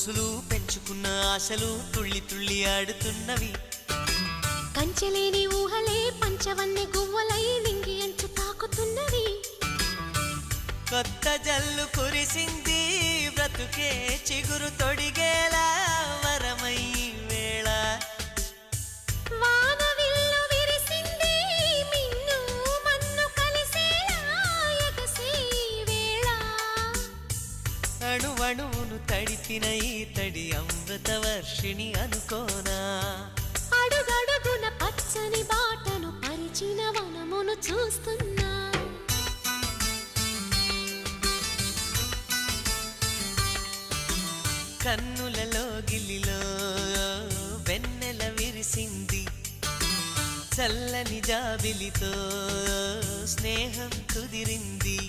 ఊసులు పెంచుకున్న ఆశలు తుళ్ళి తుళ్ళి ఆడుతున్నవి. కంచెలేని ఊహలే పంచవన్నె గువ్వలై నింగి అంచు తాకుతున్నవి. కొత్త జల్లు కురిసింది బ్రతుకే చిగురు తొడిగేలా వరమై వేళ. వానవిల్లు విరిసింది మిన్ను మన్ను కలిసేలా ఎగసే వేళ. అణువణువును తడిపిన ఈ తడి అమృత వర్షిణి అనుకోనా. అడుగడుగున పచ్చని బాటను పరిచిన వనమును చూస్తున్నా. కన్నులలో గిల్లిలో వెన్నెల విరిసింది. చల్లని జాబిలితో స్నేహం కుదిరింది.